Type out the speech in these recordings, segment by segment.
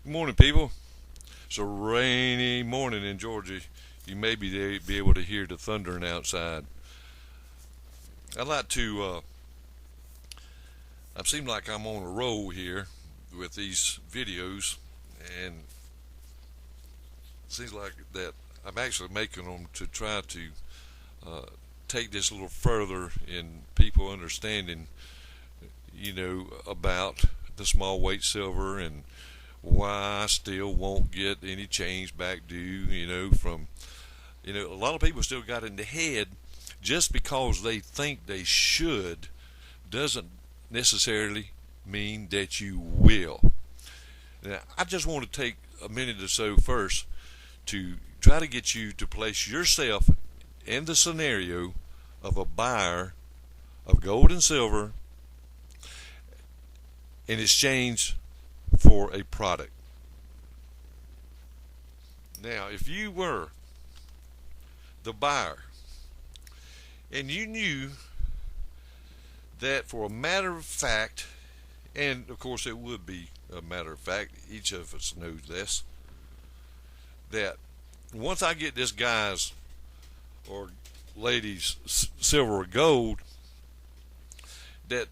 Good morning, people. It's a rainy morning in Georgia. You may be able to hear the thundering outside. I'd like to. I seem like I'm on a roll here with these videos, and it seems like that I'm actually making them to try to uh, take this a little further in people understanding, about the small weight silver and why I still won't get any change back due, from, a lot of people still got in the head just because they think they should doesn't necessarily mean that you will. Now, I just want to take a minute or so first to try to get you to place yourself in the scenario of a buyer of gold and silver in exchange for a product. Now, if you were the buyer and you knew that for a matter of fact, and of course it would be a matter of fact, each of us knows this, that once I get this guy's or lady's silver or gold, that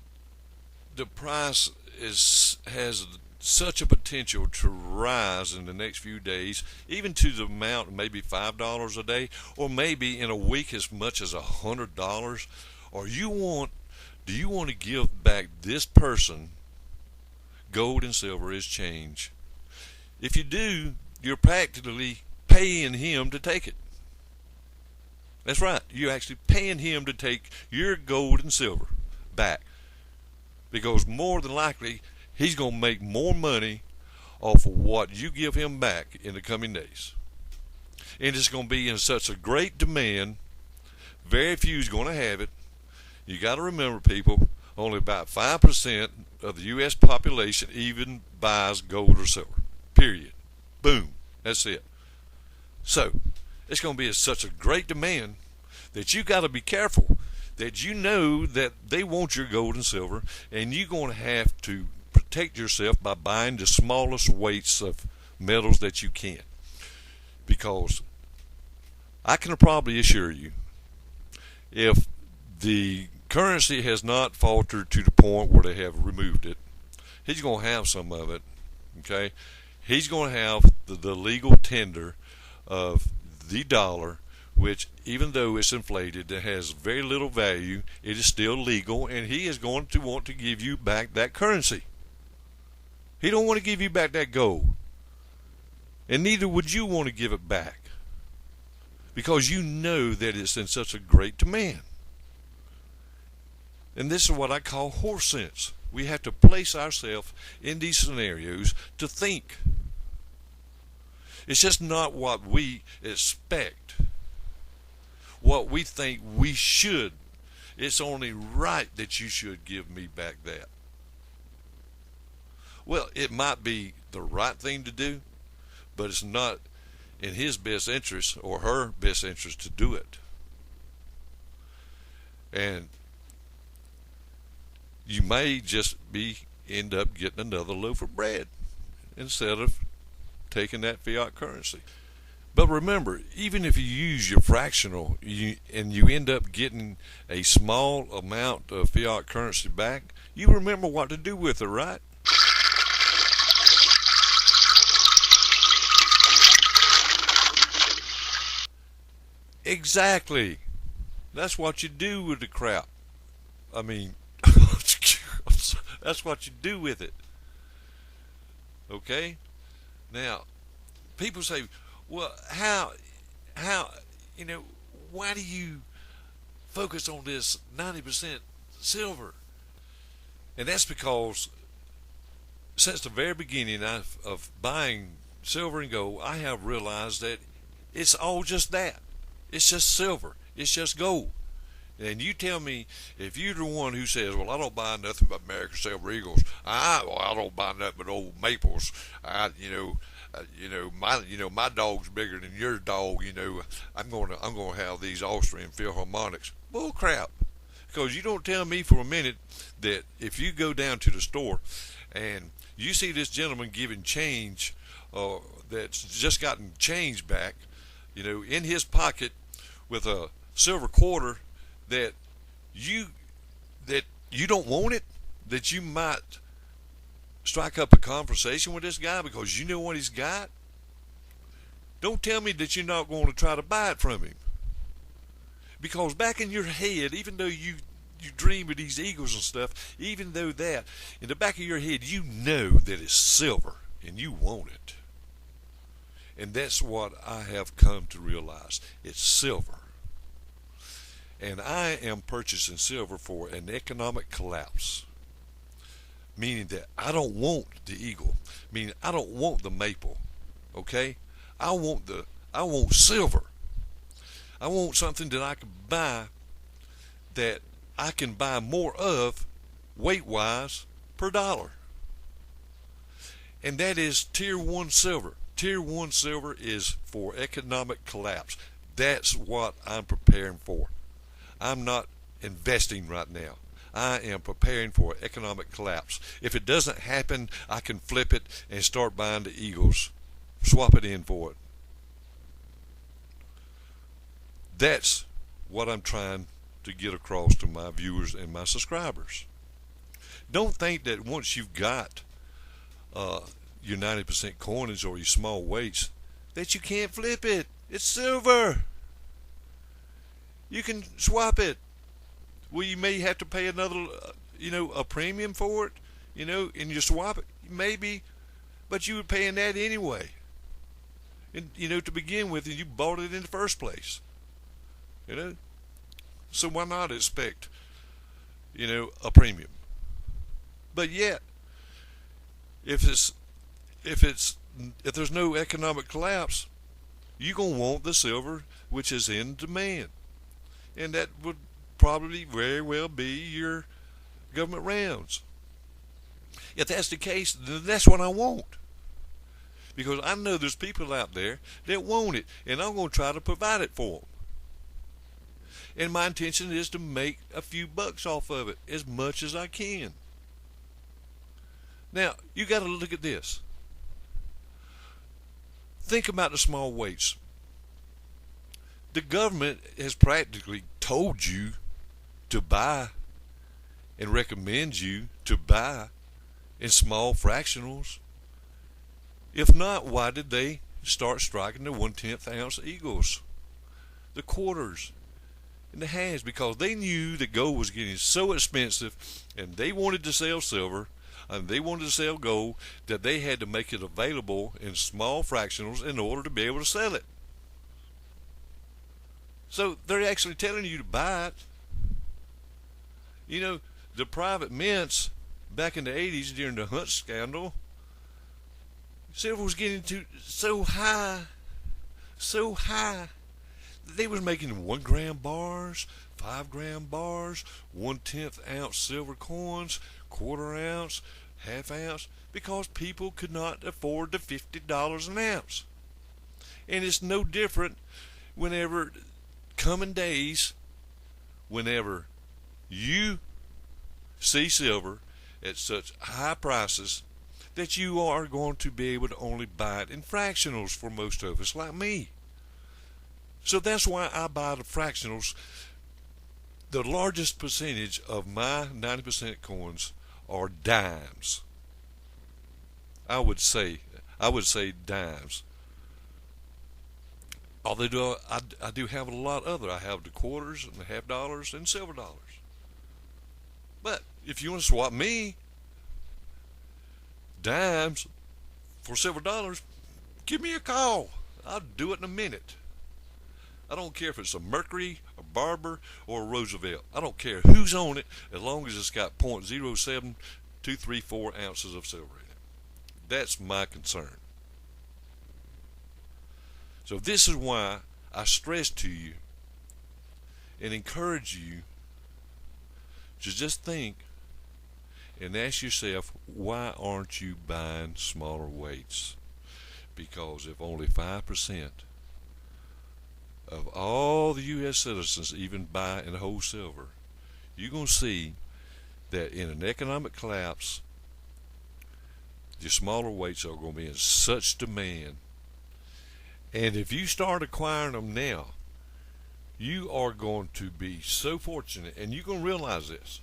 the price has such a potential to rise in the next few days, even to the amount of maybe $5 a day, or maybe in a week as much as $100. Or do you want to give back this person gold and silver as change? If you do, you're practically paying him to take it. That's right, you're actually paying him to take your gold and silver back, because more than likely he's going to make more money off of what you give him back in the coming days. And it's going to be in such a great demand, very few is going to have it. You got to remember, people, only about 5% of the U.S. population even buys gold or silver. Period. Boom. That's it. So, it's going to be such a great demand that you got to be careful, that you know that they want your gold and silver, and you're going to have to protect yourself by buying the smallest weights of metals that you can. Because I can probably assure you, if the currency has not faltered to the point where they have removed it, he's going to have some of it. Okay, he's going to have the legal tender of the dollar, which, even though it's inflated, it has very little value. It is still legal, and he is going to want to give you back that currency. He don't want to give you back that gold, and neither would you want to give it back, because you know that it's in such a great demand. And this is what I call horse sense. We have to place ourselves in these scenarios to think. It's just not what we expect, what we think we should. It's only right that you should give me back that. Well, it might be the right thing to do, but it's not in his best interest or her best interest to do it. And you may just end up getting another loaf of bread instead of taking that fiat currency. But remember, even if you use your fractional and you end up getting a small amount of fiat currency back, you remember what to do with it, right? Exactly. That's what you do with the crap. I mean, that's what you do with it. Okay? Now, people say, well, how, why do you focus on this 90% silver? And that's because since the very beginning of buying silver and gold, I have realized that it's all just that. It's just silver. It's just gold. And you tell me, if you're the one who says, well, I don't buy nothing but American Silver Eagles. I don't buy nothing but old Maples. My dog's bigger than your dog. I'm gonna have these Austrian Philharmonics. Bull crap. Because you don't tell me for a minute that if you go down to the store and You see this gentleman giving change that's just gotten change back, in his pocket with a silver quarter that you that you don't want it, that you might strike up a conversation with this guy because you know what he's got. Don't tell me that you're not going to try to buy it from him. Because back in your head, even though you dream of these eagles and stuff, even though that, in the back of your head, you know that it's silver and you want it. And that's what I have come to realize. It's silver. And I am purchasing silver for an economic collapse. Meaning that I don't want the eagle. Meaning I don't want the maple. Okay? I want silver. I want something that I can buy, that I can buy more of weight-wise per dollar. And that is tier 1 silver. Tier 1 silver is for economic collapse. That's what I'm preparing for. I'm not investing right now. I am preparing for economic collapse. If it doesn't happen, I can flip it and start buying the eagles. Swap it in for it. That's what I'm trying to get across to my viewers and my subscribers. Don't think that once you've got your 90% coinage or your small weights that you can't flip it. It's silver. You can swap it. Well, you may have to pay another, a premium for it, and you swap it, maybe, but you were paying that anyway. And, to begin with, and you bought it in the first place. So why not expect, a premium? But yet, if there's no economic collapse, you're gonna want the silver which is in demand, and that would probably very well be your government rounds. If that's the case, then that's what I want, because I know there's people out there that want it, and I'm gonna try to provide it for them. And my intention is to make a few bucks off of it, as much as I can. Now, you got to look at this. Think about the small weights. The government has practically told you to buy and recommend you to buy in small fractionals. If not, why did they start striking the 1/10 ounce eagles, the quarters, and the halves? Because they knew that gold was getting so expensive, and they wanted to sell silver, and they wanted to sell gold, that they had to make it available in small fractionals in order to be able to sell it. So they're actually telling you to buy it. The private mints back in the 80s during the Hunt scandal, silver was getting so high, that they was making 1 gram bars, 5 gram bars, 1/10 ounce silver coins, quarter ounce, half ounce, because people could not afford the $50 an ounce. And it's no different whenever coming days, whenever you see silver at such high prices that you are going to be able to only buy it in fractionals for most of us, like me. So that's why I buy the fractionals. The largest percentage of my 90% coins are dimes. I would say dimes. Although I do have a lot other. I have the quarters and the half dollars and silver dollars. But if you want to swap me dimes for silver dollars, give me a call. I'll do it in a minute. I don't care if it's a Mercury, a Barber, or a Roosevelt. I don't care who's on it, as long as it's got 0.07234 ounces of silver in it. That's my concern. So this is why I stress to you and encourage you to just think and ask yourself, why aren't you buying smaller weights? Because if only 5% of all the U.S. citizens even buy and hold silver, you're going to see that in an economic collapse, the smaller weights are going to be in such demand. And if you start acquiring them now, you are going to be so fortunate, and you're going to realize this.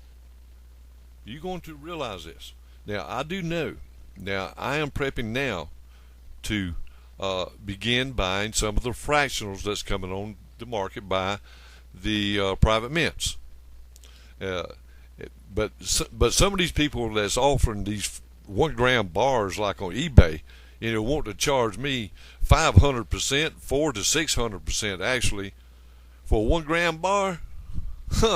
You're going to realize this. Now, I do know. Now, I am prepping now to begin buying some of the fractionals that's coming on the market by the private mints. But some of these people that's offering these 1 gram bars like on eBay, want to charge me 500%, 400% to 600% actually for a 1 gram bar.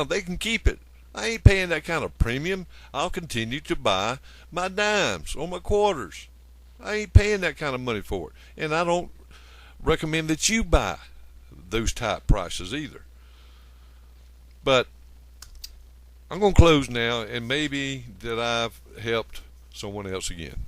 They can keep it. I ain't paying that kind of premium. I'll continue to buy my dimes or my quarters. I ain't paying that kind of money for it. And I don't recommend that you buy those type prices either. But I'm going to close now, and maybe that I've helped someone else again.